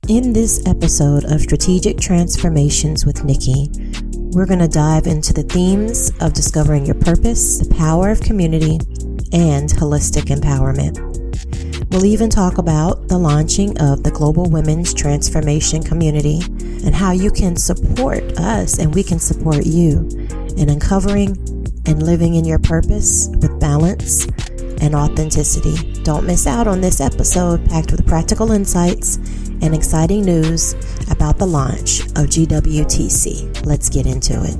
In this episode of Strategic Transformations with Nikki, we're going to dive into the themes of discovering your purpose, the power of community, and holistic empowerment. We'll even talk about the launching of the Global Women's Transformation Community and how you can support us and we can support you in uncovering and living in your purpose with balance and authenticity. Don't miss out on this episode packed with practical insights and exciting news about the launch of GWTC. Let's get into it.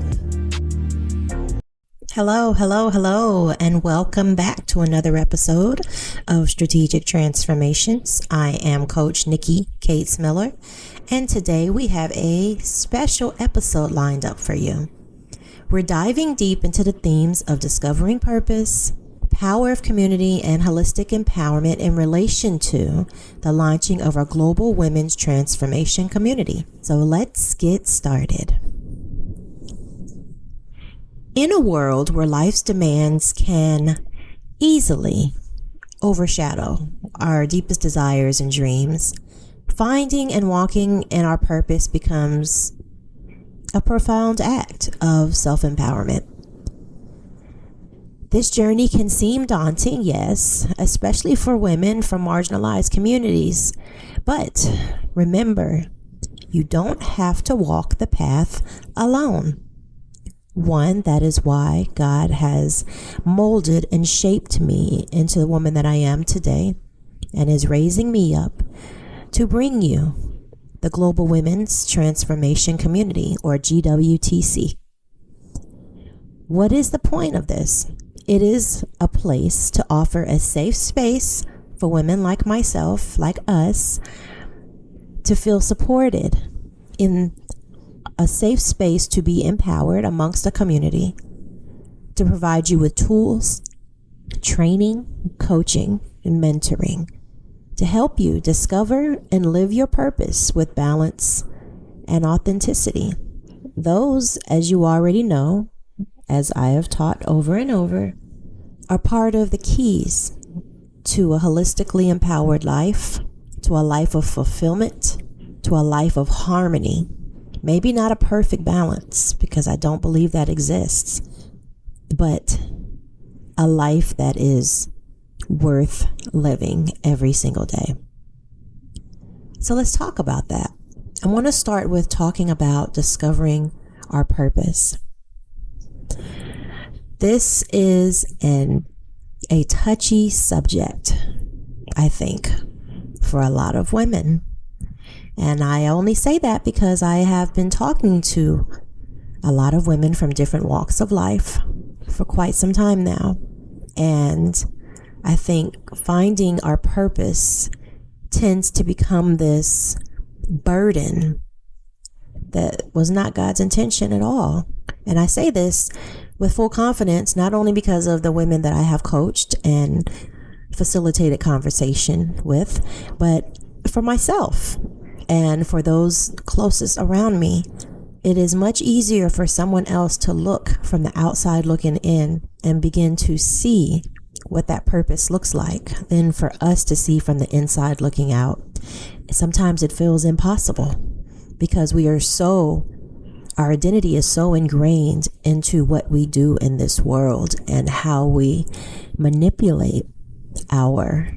Hello, and welcome back to another episode of Strategic Transformations. I am Coach Nikki Cates Miller, and today we have a special episode lined up for you. We're diving deep into the themes of discovering purpose, power of community, and holistic empowerment in relation to the launching of our Global Women's Transformation Community. So let's get started. In a world where life's demands can easily overshadow our deepest desires and dreams, finding and walking in our purpose becomes a profound act of self-empowerment. This journey can seem daunting, yes, especially for women from marginalized communities. But remember, you don't have to walk the path alone. One, that is why God has molded and shaped me into the woman that I am today and is raising me up to bring you the Global Women's Transformation Community, or GWTC. What is the point of this? It is a place to offer a safe space for women like myself, like us, to feel supported, in a safe space to be empowered amongst a community, to provide you with tools, training, coaching, and mentoring to help you discover and live your purpose with balance and authenticity. Those, as you already know, as I have taught over and over, are part of the keys to a holistically empowered life, to a life of fulfillment, to a life of harmony. Maybe not a perfect balance, because I don't believe that exists, but a life that is worth living every single day. So let's talk about that. I want to start with talking about discovering our purpose. This is a touchy subject, I think, for a lot of women. And I only say that because I have been talking to a lot of women from different walks of life for quite some time now. And I think finding our purpose tends to become this burden that was not God's intention at all. And I say this with full confidence, not only because of the women that I have coached and facilitated conversation with, but for myself and for those closest around me. It is much easier for someone else to look from the outside looking in and begin to see what that purpose looks like than for us to see from the inside looking out. Sometimes it feels impossible because our identity is so ingrained into what we do in this world and how we manipulate our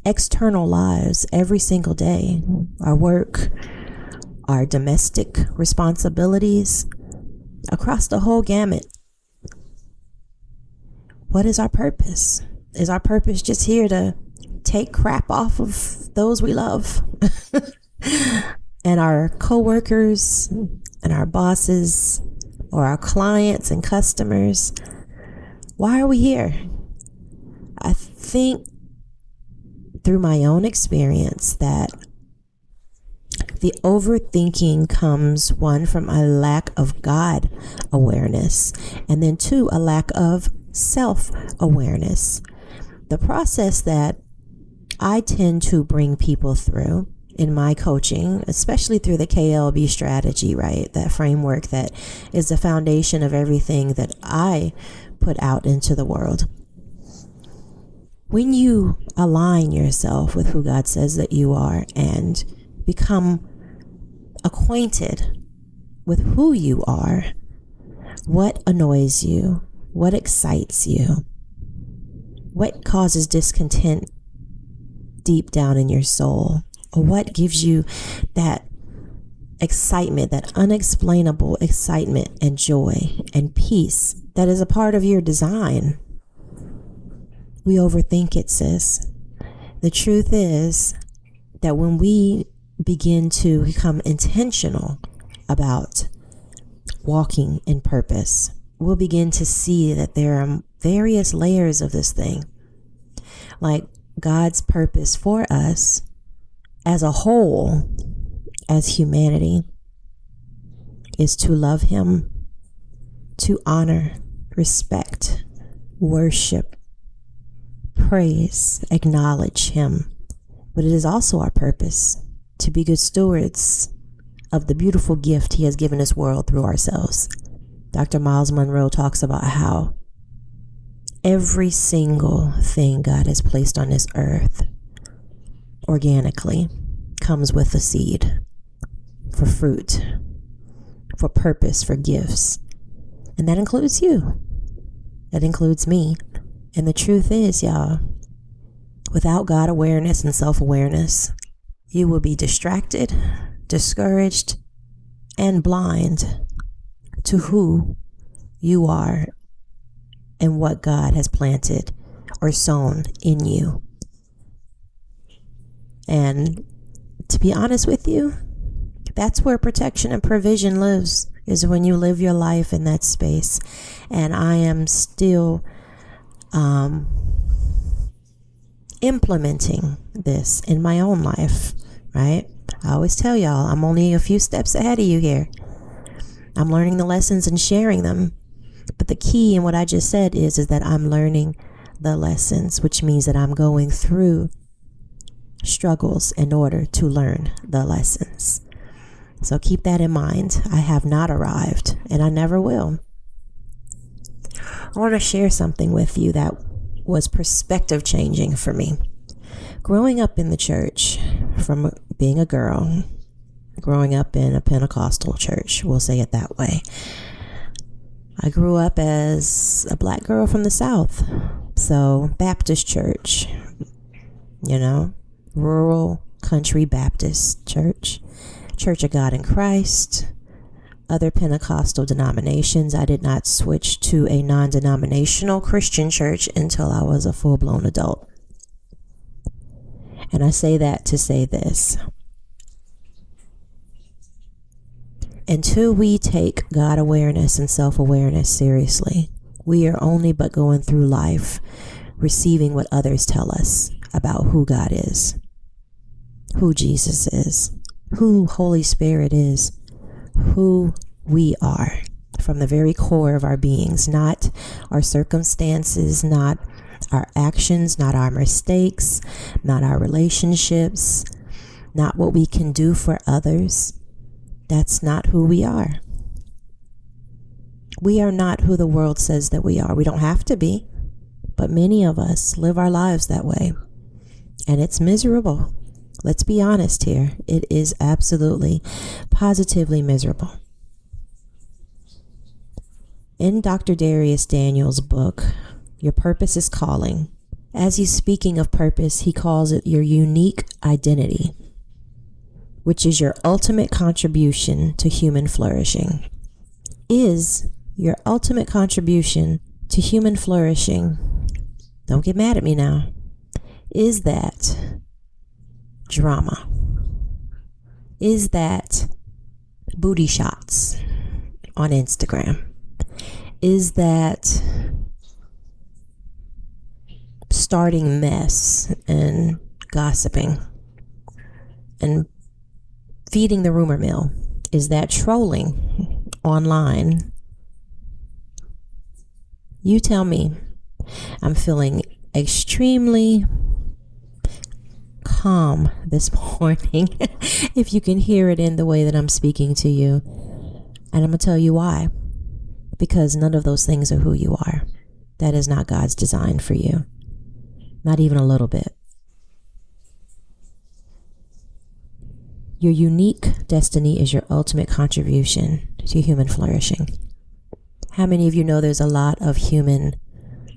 external lives every single day, our work, our domestic responsibilities, across the whole gamut. What is our purpose? Is our purpose just here to take crap off of those we love and our coworkers and our bosses or our clients and customers? Why are we here? I think through my own experience that the overthinking comes, one, from a lack of God awareness, and then two, a lack of self-awareness. The process that I tend to bring people through in my coaching, especially through the KLB strategy, right? That framework that is the foundation of everything that I put out into the world. When you align yourself with who God says that you are and become acquainted with who you are, what annoys you, what excites you, what causes discontent deep down in your soul, or what gives you that excitement, that unexplainable excitement and joy and peace that is a part of your design. We overthink it, sis. The truth is that when we begin to become intentional about walking in purpose, we'll begin to see that there are various layers of this thing. Like God's purpose for us as a whole, as humanity, is to love Him, to honor, respect, worship, praise, acknowledge Him. But it is also our purpose to be good stewards of the beautiful gift He has given this world through ourselves. Dr. Miles Monroe talks about how every single thing God has placed on this earth organically comes with a seed for fruit, for purpose, for gifts. And that includes you. That includes me. And the truth is, y'all, without God awareness and self-awareness, you will be distracted, discouraged, and blind to who you are and what God has planted or sown in you. And to be honest with you, that's where protection and provision lives, is when you live your life in that space. And I am still implementing this in my own life, right? I always tell y'all, I'm only a few steps ahead of you here. I'm learning the lessons and sharing them. But the key in what I just said is that I'm learning the lessons, which means that I'm going through struggles in order to learn the lessons. So keep that in mind. I have not arrived, and I never will. I want to share something with you that was perspective changing for me. Growing up in the church, from being a girl, growing up in a Pentecostal church, we'll say it that way. I grew up as a black girl from the South. So Baptist church, rural country Baptist church, Church of God in Christ, other Pentecostal denominations. I did not switch to a non-denominational Christian church until I was a full-blown adult. And I say that to say this. Until we take God awareness and self-awareness seriously, we are only but going through life receiving what others tell us about who God is, who Jesus is, who Holy Spirit is, who we are from the very core of our beings, not our circumstances, not our actions, not our mistakes, not our relationships, not what we can do for others. That's not who we are. We are not who the world says that we are. We don't have to be, but many of us live our lives that way, and it's miserable. Let's be honest here. It is absolutely, positively miserable. In Dr. Darius Daniels' book, Your Purpose is Calling, as he's speaking of purpose, he calls it your unique identity, which is your ultimate contribution to human flourishing. Is your ultimate contribution to human flourishing, don't get mad at me now, is that drama? Is that booty shots on Instagram? Is that starting mess and gossiping and feeding the rumor mill? Is that trolling online? You tell me. I'm feeling extremely calm this morning, if you can hear it in the way that I'm speaking to you. And I'm going to tell you why. Because none of those things are who you are. That is not God's design for you. Not even a little bit. Your unique destiny is your ultimate contribution to human flourishing. How many of you know there's a lot of human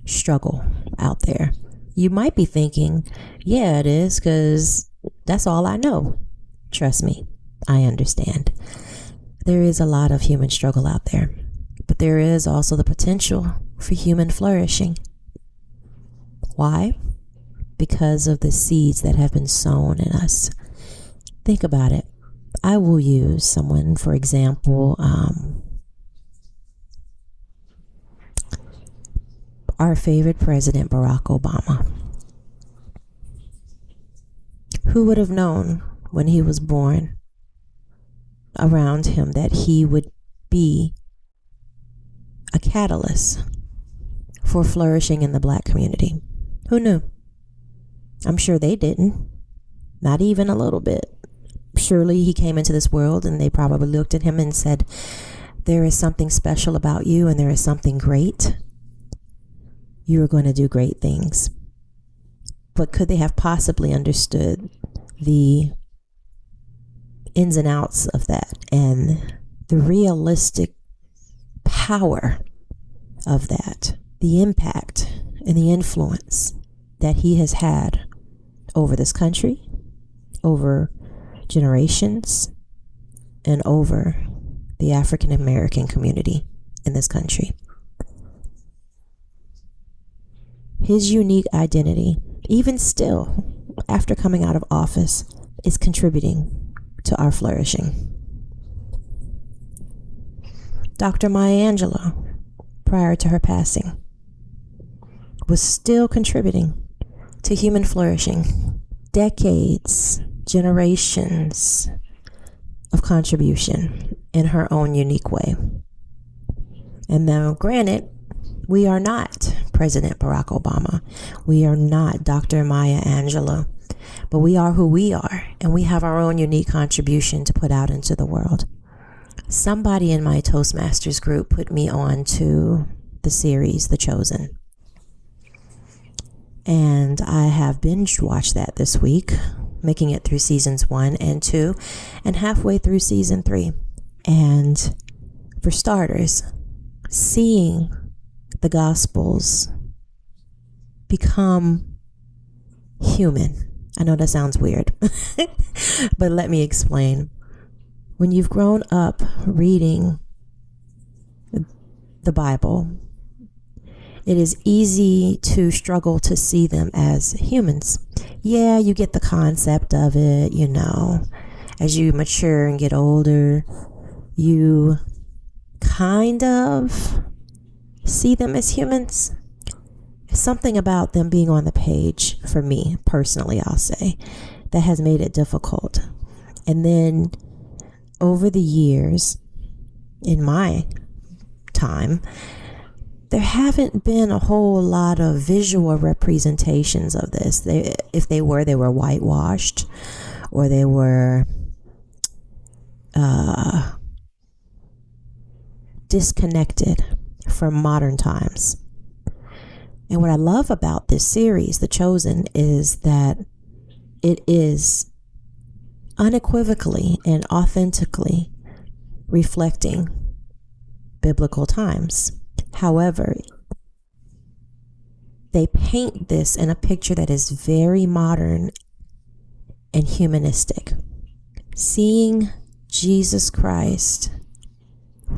struggle out there? You might be thinking, yeah, it is, because that's all I know. Trust me, I understand. There is a lot of human struggle out there, but there is also the potential for human flourishing. Why? Because of the seeds that have been sown in us. Think about it. I will use someone, for example, our favorite president, Barack Obama. Who would have known when he was born around him that he would be a catalyst for flourishing in the Black community? Who knew? I'm sure they didn't. Not even a little bit. Surely he came into this world and they probably looked at him and said, there is something special about you and there is something great. You are going to do great things. But could they have possibly understood the ins and outs of that and the realistic power of that, the impact and the influence that he has had over this country, over generations, and over the African American community in this country? His unique identity, even still, after coming out of office, is contributing to our flourishing. Dr. Maya Angelou, prior to her passing, was still contributing to human flourishing. Decades, generations of contribution in her own unique way. And now, granted, we are not President Barack Obama. We are not Dr. Maya Angelou. But we are who we are, and we have our own unique contribution to put out into the world. Somebody in my Toastmasters group put me on to the series, The Chosen. And I have binge watched that this week, making it through seasons 1 and 2, and halfway through season 3. And for starters, seeing the Gospels become human. I know that sounds weird, but let me explain. When you've grown up reading the Bible, it is easy to struggle to see them as humans. Yeah, you get the concept of it, you know. As you mature and get older, you kind of see them as humans. Something about them being on the page, for me personally, I'll say, that has made it difficult. And then over the years, in my time, there haven't been a whole lot of visual representations of this. If they were whitewashed, or they were disconnected from modern times. And what I love about this series, The Chosen, is that it is unequivocally and authentically reflecting biblical times. However, they paint this in a picture that is very modern and humanistic. Seeing Jesus Christ,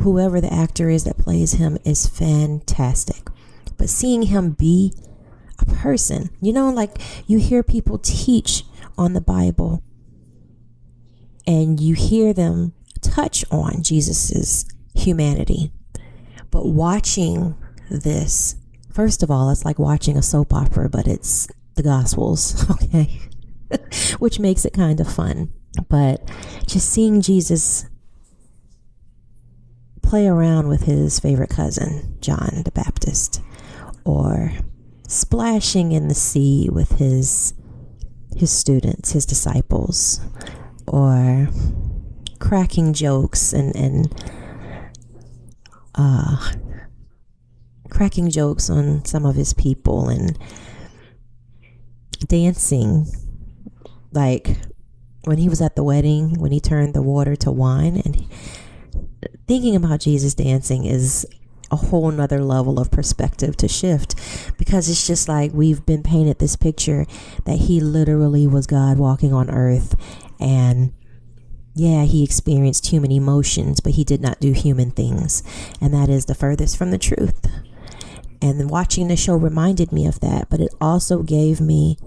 whoever the actor is that plays him, is fantastic. But seeing him be a person, you know, like you hear people teach on the Bible and you hear them touch on Jesus's humanity. But watching this, first of all, it's like watching a soap opera, but it's the Gospels, okay? Which makes it kind of fun. But just seeing Jesus play around with his favorite cousin, John the Baptist, or splashing in the sea with his students, his disciples, or cracking jokes and cracking jokes on some of his people, and dancing, like when he was at the wedding, when he turned the water to wine, and thinking about Jesus dancing is a whole nother level of perspective to shift, because it's just like we've been painted this picture that he literally was God walking on earth, and yeah, he experienced human emotions, but he did not do human things, and that is the furthest from the truth. And watching the show reminded me of that, but it also gave me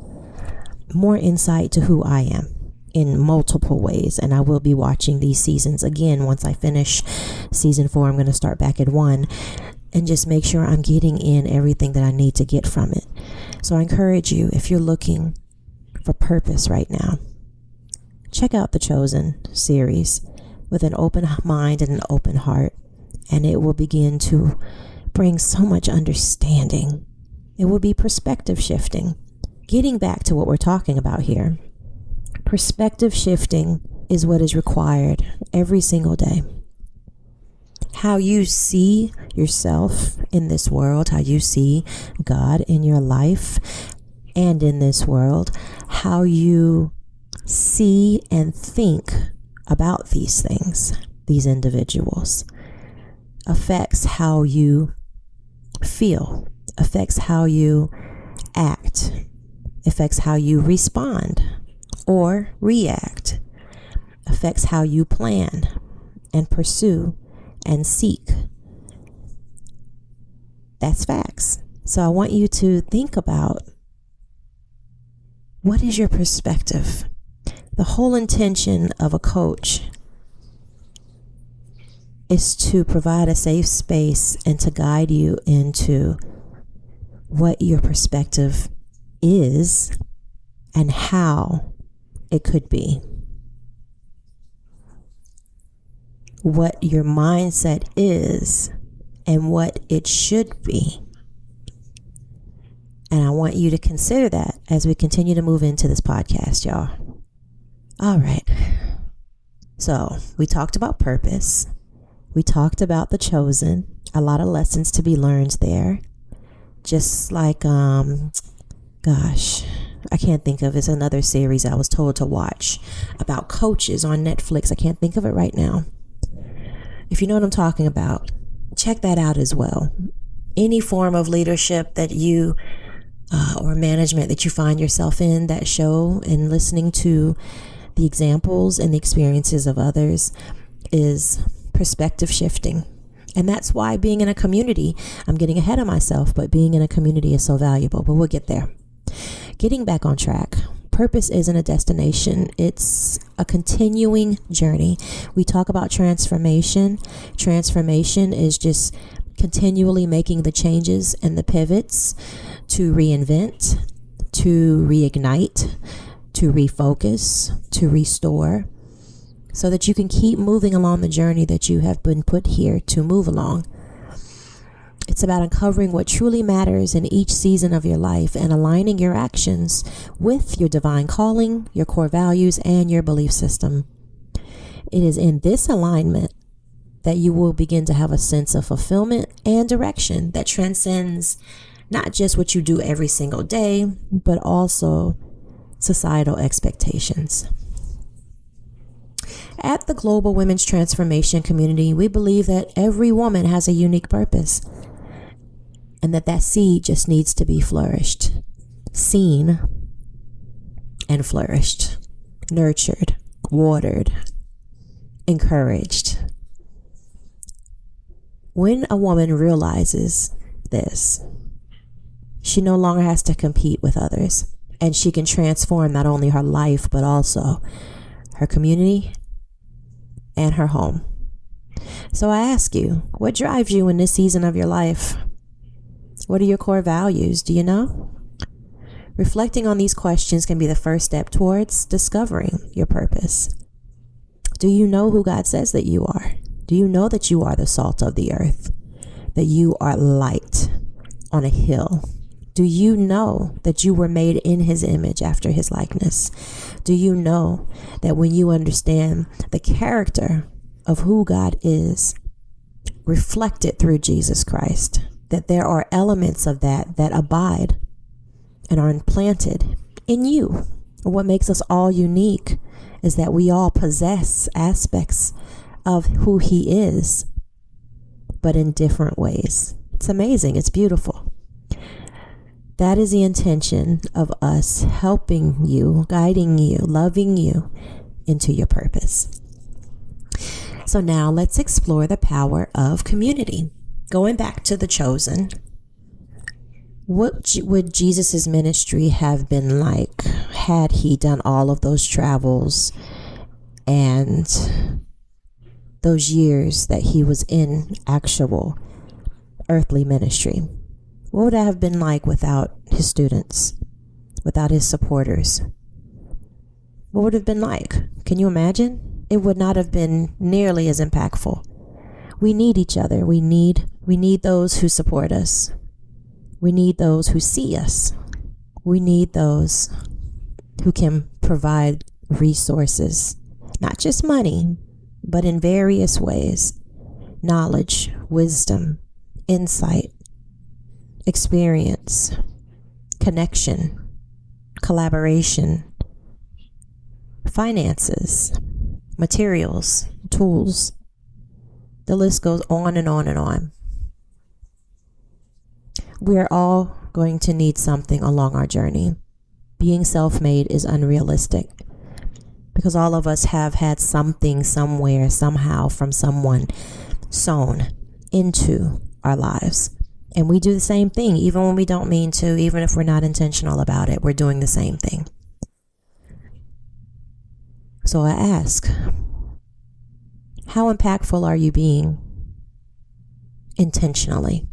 more insight to who I am in multiple ways. And I will be watching these seasons again. Once I finish season 4, I'm going to start back at 1 and just make sure I'm getting in everything that I need to get from it. So I encourage you, if you're looking for purpose right now, check out the Chosen series with an open mind and an open heart, and it will begin to bring so much understanding. It will be perspective shifting. Getting back to what we're talking about here, perspective shifting is what is required every single day. How you see yourself in this world, how you see God in your life and in this world, how you see and think about these things, these individuals, affects how you feel, affects how you act, affects how you respond or react, affects how you plan and pursue and seek. That's facts. So I want you to think about, what is your perspective? The whole intention of a coach is to provide a safe space and to guide you into what your perspective is and how it could be. What your mindset is and what it should be. And I want you to consider that as we continue to move into this podcast, y'all. All right. So we talked about purpose. We talked about the Chosen. A lot of lessons to be learned there. Just like, gosh, I can't think of. It's another series I was told to watch about coaches on Netflix. I can't think of it right now. If you know what I'm talking about, check that out as well. Any form of leadership that you or management that you find yourself in, that show and listening to the examples and the experiences of others is perspective shifting. And that's why being in a community, I'm getting ahead of myself, but being in a community is so valuable. But we'll get there. Getting back on track. Purpose isn't a destination. It's a continuing journey. We talk about transformation. Transformation is just continually making the changes and the pivots to reinvent, to reignite, to refocus, to restore, so that you can keep moving along the journey that you have been put here to move along. It's about uncovering what truly matters in each season of your life and aligning your actions with your divine calling, your core values, and your belief system. It is in this alignment that you will begin to have a sense of fulfillment and direction that transcends not just what you do every single day, but also societal expectations. At the Global Women's Transformation Community, we believe that every woman has a unique purpose, and that seed just needs to be flourished, seen, and flourished, nurtured, watered, encouraged. When a woman realizes this, she no longer has to compete with others, and she can transform not only her life, but also her community and her home. So I ask you, what drives you in this season of your life? What are your core values? Do you know? Reflecting on these questions can be the first step towards discovering your purpose. Do you know who God says that you are? Do you know that you are the salt of the earth? That you are light on a hill? Do you know that you were made in his image after his likeness? Do you know that when you understand the character of who God is, reflected through Jesus Christ, that there are elements of that abide and are implanted in you. What makes us all unique is that we all possess aspects of who he is, but in different ways. It's amazing. It's beautiful. That is the intention of us helping you, guiding you, loving you into your purpose. So now let's explore the power of community. Going back to the chosen, what would Jesus' ministry have been like had he done all of those travels and those years that he was in actual earthly ministry? What would that have been like without his students, without his supporters? What would it have been like? Can you imagine? It would not have been nearly as impactful. We need each other. We need those who support us. We need those who see us. We need those who can provide resources, not just money, but in various ways: knowledge, wisdom, insight, experience, connection, collaboration, finances, materials, tools. The list goes on and on and on. We are all going to need something along our journey. Being self-made is unrealistic because all of us have had something somewhere, somehow, from someone sown into our lives. And we do the same thing, even when we don't mean to, even if we're not intentional about it, we're doing the same thing. So I ask, how impactful are you being intentionally?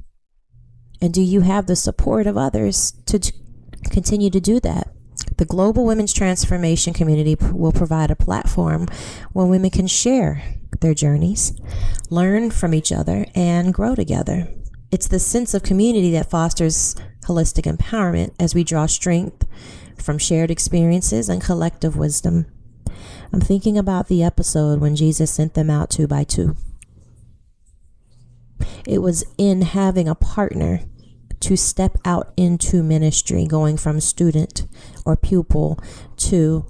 And do you have the support of others to continue to do that? The Global Women's Transformation Community will provide a platform where women can share their journeys, learn from each other, and grow together. It's the sense of community that fosters holistic empowerment as we draw strength from shared experiences and collective wisdom. I'm thinking about the episode when Jesus sent them out 2 by 2. It was in having a partner to step out into ministry, going from student or pupil to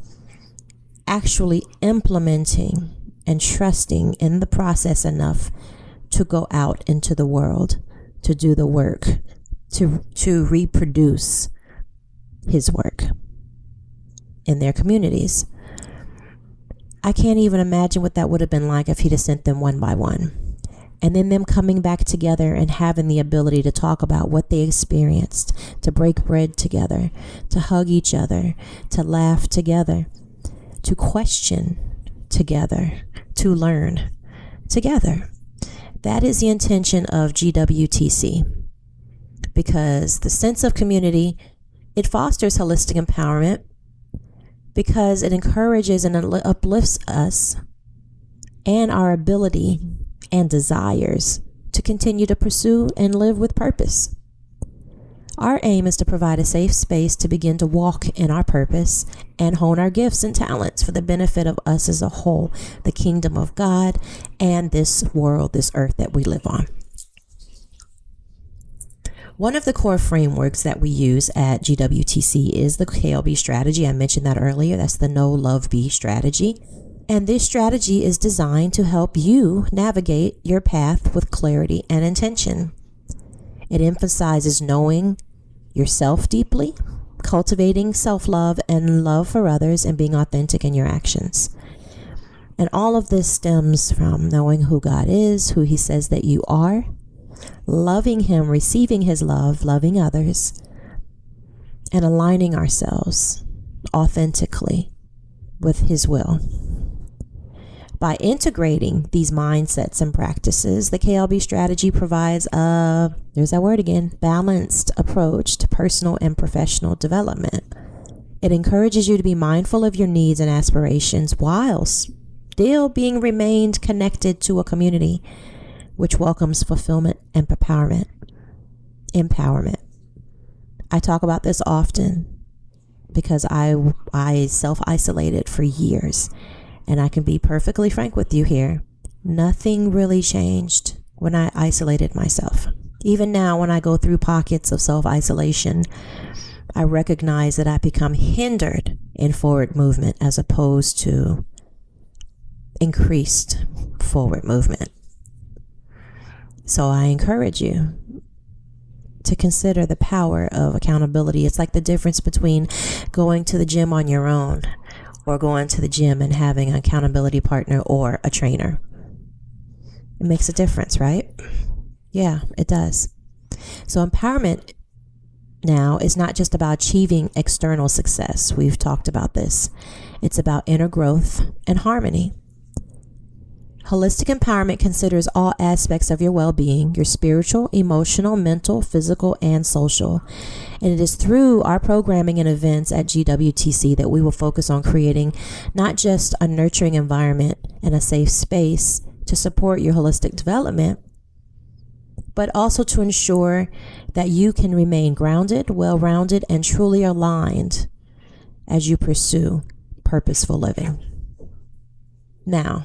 actually implementing and trusting in the process enough to go out into the world, to do the work, to reproduce his work in their communities. I can't even imagine what that would have been like if he'd have sent them one by one. And then them coming back together and having the ability to talk about what they experienced, to break bread together, to hug each other, to laugh together, to question together, to learn together. That is the intention of GWTC, because the sense of community, it fosters holistic empowerment because it encourages and uplifts us and our ability and desires to continue to pursue and live with purpose. Our aim is to provide a safe space to begin to walk in our purpose and hone our gifts and talents for the benefit of us as a whole, the kingdom of God, and this world, this earth that we live on. One of the core frameworks that we use at GWTC is the KLB strategy. I mentioned that earlier. That's the Know, Love, Be strategy. And this strategy is designed to help you navigate your path with clarity and intention. It emphasizes knowing yourself deeply, cultivating self-love and love for others, and being authentic in your actions. And all of this stems from knowing who God is, who he says that you are, loving him, receiving his love, loving others, and aligning ourselves authentically with his will. By integrating these mindsets and practices, the KLB strategy provides there's that word again, balanced approach to personal and professional development. It encourages you to be mindful of your needs and aspirations while still being remained connected to a community which welcomes fulfillment and empowerment. I talk about this often because I self-isolated for years. And I can be perfectly frank with you here. Nothing really changed when I isolated myself. Even now, when I go through pockets of self-isolation, I recognize that I become hindered in forward movement as opposed to increased forward movement. So I encourage you to consider the power of accountability. It's like the difference between going to the gym on your own or going to the gym and having an accountability partner or a trainer. It makes a difference, right? Yeah, it does. So empowerment now is not just about achieving external success. We've talked about this. It's about inner growth and harmony. Holistic empowerment considers all aspects of your well-being, your spiritual, emotional, mental, physical, and social. And it is through our programming and events at GWTC that we will focus on creating not just a nurturing environment and a safe space to support your holistic development, but also to ensure that you can remain grounded, well-rounded, and truly aligned as you pursue purposeful living. Now,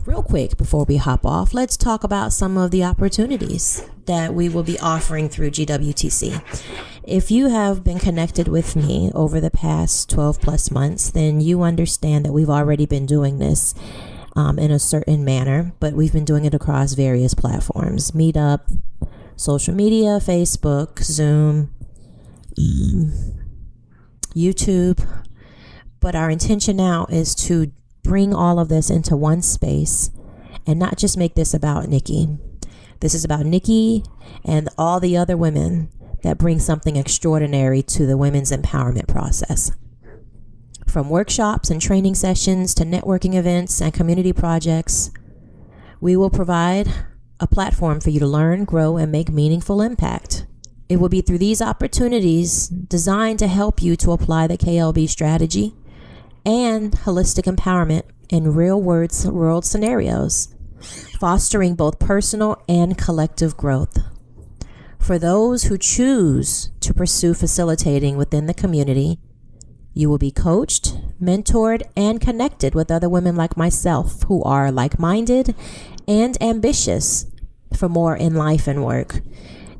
real quick before we hop off, let's talk about some of the opportunities that we will be offering through GWTC. If you have been connected with me over the past 12 plus months, then you understand that we've already been doing this in a certain manner, but we've been doing it across various platforms: Meetup, social media, Facebook, Zoom, YouTube. But our intention now is to bring all of this into one space and not just make this about Nikki. This is about Nikki and all the other women that bring something extraordinary to the women's empowerment process. From workshops and training sessions to networking events and community projects, we will provide a platform for you to learn, grow, and make meaningful impact. It will be through these opportunities designed to help you to apply the KLB strategy and holistic empowerment in real-world scenarios, fostering both personal and collective growth. For those who choose to pursue facilitating within the community, you will be coached, mentored, and connected with other women like myself who are like-minded and ambitious for more in life and work.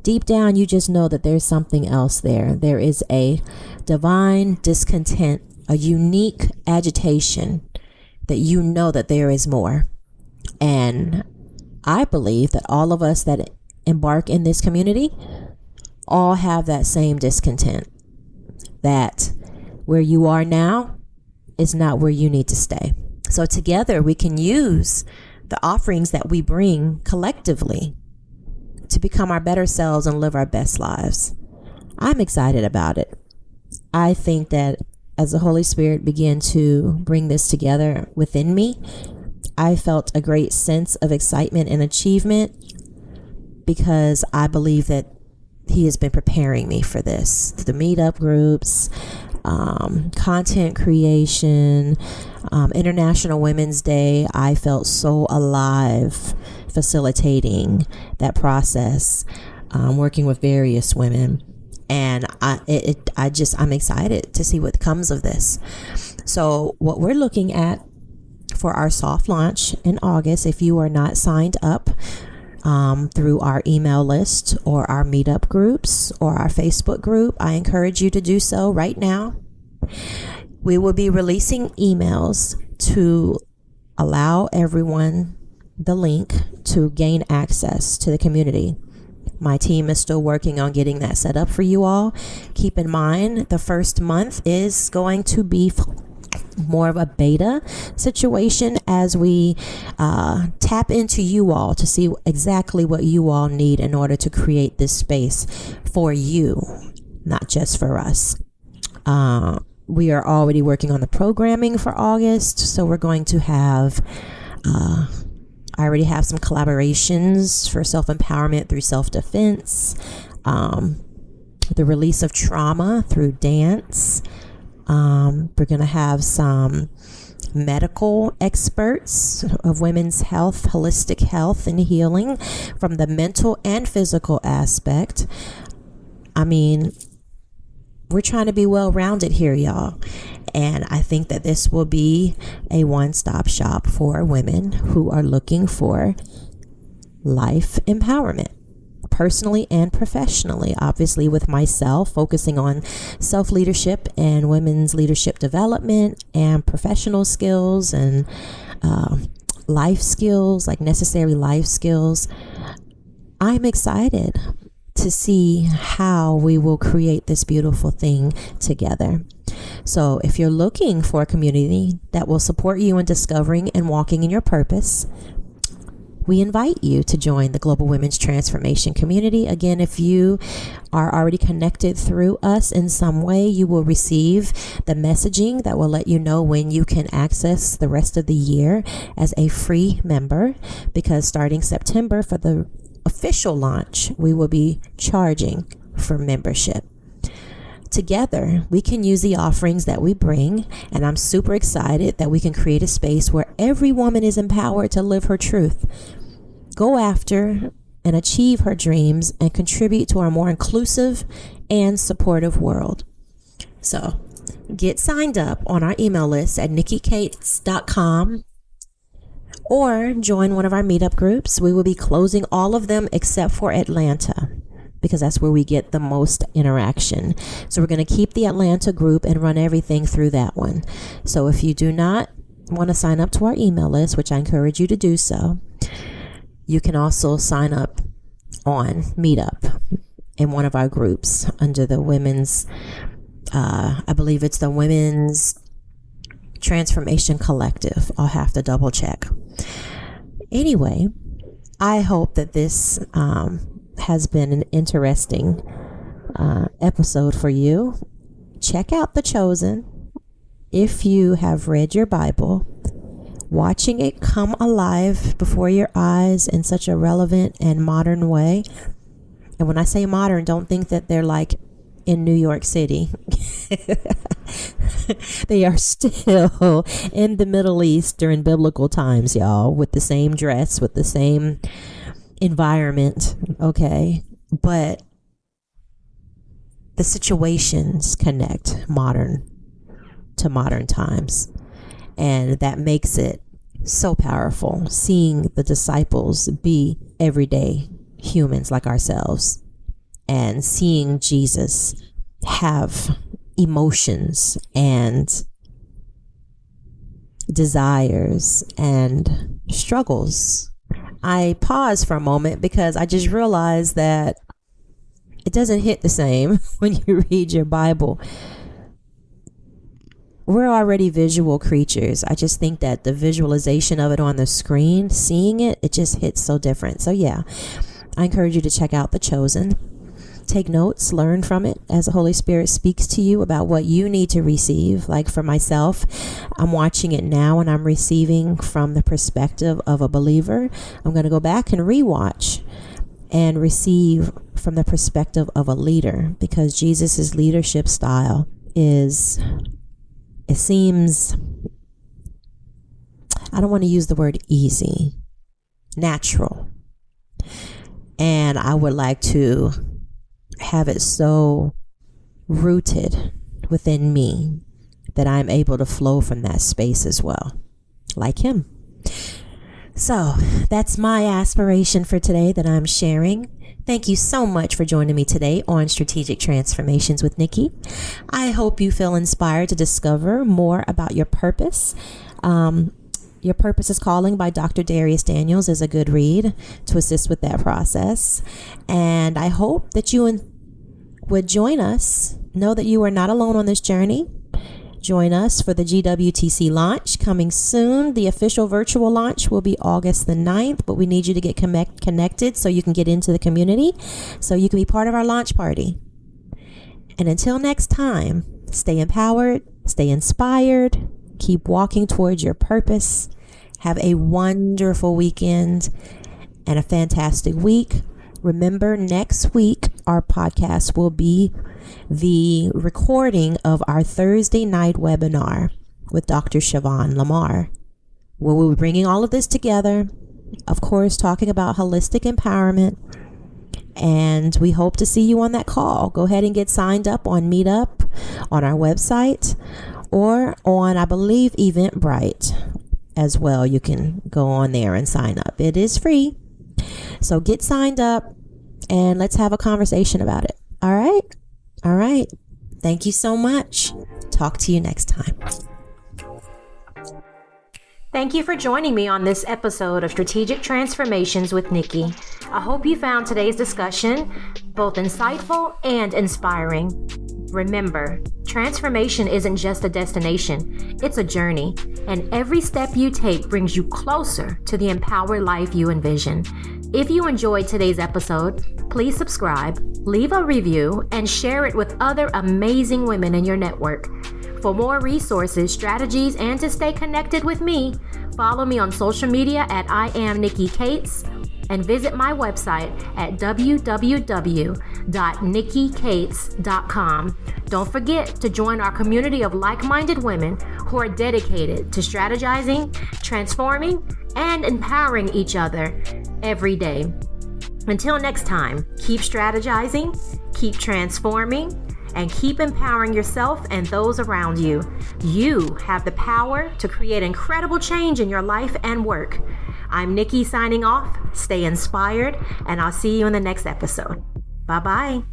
Deep down, you just know that there's something else there. There is a divine discontent, a unique agitation that you know that there is more. And I believe that all of us that embark in this community all have that same discontent, that where you are now is not where you need to stay. So together we can use the offerings that we bring collectively to become our better selves and live our best lives. I'm excited about it. I think that as the Holy Spirit began to bring this together within me, I felt a great sense of excitement and achievement because I believe that He has been preparing me for this. The meetup groups, content creation, International Women's Day, I felt so alive facilitating that process, working with various women. And I'm excited to see what comes of this. So what we're looking at for our soft launch in August, if you are not signed up through our email list or our meetup groups or our Facebook group, I encourage you to do so right now. We will be releasing emails to allow everyone the link to gain access to the community. My team is still working on getting that set up for you all. Keep in mind, the first month is going to be more of a beta situation as we tap into you all to see exactly what you all need in order to create this space for you, not just for us. We are already working on the programming for August, so we're going to have I already have some collaborations for self-empowerment through self-defense, the release of trauma through dance. We're going to have some medical experts of women's health, holistic health and healing from the mental and physical aspect. I mean, we're trying to be well-rounded here, y'all. And I think that this will be a one-stop shop for women who are looking for life empowerment, personally and professionally. Obviously, with myself, focusing on self-leadership and women's leadership development and professional skills and life skills, like necessary life skills. I'm excited to see how we will create this beautiful thing together. So if you're looking for a community that will support you in discovering and walking in your purpose, we invite you to join the Global Women's Transformation Community. Again, if you are already connected through us in some way, you will receive the messaging that will let you know when you can access the rest of the year as a free member, because starting September for the official launch, we will be charging for membership. Together, we can use the offerings that we bring, and I'm super excited that we can create a space where every woman is empowered to live her truth, go after and achieve her dreams, and contribute to a more inclusive and supportive world. So, get signed up on our email list at nikkicates.com or join one of our meetup groups. We will be closing all of them except for Atlanta, because that's where we get the most interaction. So we're going to keep the Atlanta group and run everything through that one. So if you do not want to sign up to our email list, which I encourage you to do so, you can also sign up on Meetup in one of our groups under the women's, I believe it's the Women's Transformation Collective. I'll have to double check. Anyway, I hope that this has been an interesting episode for you. Check out The Chosen. If you have read your Bible, watching it come alive before your eyes in such a relevant and modern way. And when I say modern, don't think that they're like in New York City. They are still in the Middle East during biblical times, y'all, with the same dress, with the same environment, okay? But the situations connect modern to modern times. And that makes it so powerful, seeing the disciples be everyday humans like ourselves, and seeing Jesus have emotions and desires and struggles. I pause for a moment because I just realized that it doesn't hit the same when you read your Bible. We're already visual creatures. I just think that the visualization of it on the screen, seeing it, it just hits so different. So yeah, I encourage you to check out The Chosen. Take notes, learn from it as the Holy Spirit speaks to you about what you need to receive. Like for myself, I'm watching it now and I'm receiving from the perspective of a believer. I'm going to go back and rewatch and receive from the perspective of a leader, because Jesus's leadership style is, it seems, I don't want to use the word easy, natural. And I would like to have it so rooted within me that I'm able to flow from that space as well, like him. So that's my aspiration for today that I'm sharing. Thank you so much for joining me today on Strategic Transformations with Nikki. I hope you feel inspired to discover more about your purpose. Your Purpose is Calling by Dr. Darius Daniels is a good read to assist with that process. And I hope that you would join us. Know that you are not alone on this journey. Join us for the GWTC launch coming soon. The official virtual launch will be August the 9th, but we need you to get connected so you can get into the community, so you can be part of our launch party. And until next time, stay empowered, stay inspired, keep walking towards your purpose. Have a wonderful weekend and a fantastic week. Remember, next week, our podcast will be the recording of our Thursday night webinar with Dr. Siobhan Lamar, where we'll be bringing all of this together, of course, talking about holistic empowerment. And we hope to see you on that call. Go ahead and get signed up on Meetup, on our website, or on, I believe, Eventbrite as well. You can go on there and sign up. It is free. So get signed up. and let's have a conversation about it. All right? All right. Thank you so much. Talk to you next time. Thank you for joining me on this episode of Strategic Transformations with Nikki. I hope you found today's discussion both insightful and inspiring. Remember, transformation isn't just a destination, it's a journey, and every step you take brings you closer to the empowered life you envision. If you enjoyed today's episode, please subscribe, leave a review, and share it with other amazing women in your network. For more resources, strategies, and to stay connected with me, follow me on social media at I am Nikki Cates, and visit my website at www.nikkicates.com. Don't forget to join our community of like-minded women who are dedicated to strategizing, transforming, and empowering each other every day. Until next time, keep strategizing, keep transforming, and keep empowering yourself and those around you. You have the power to create incredible change in your life and work. I'm Nikki signing off. Stay inspired, and I'll see you in the next episode. Bye-bye.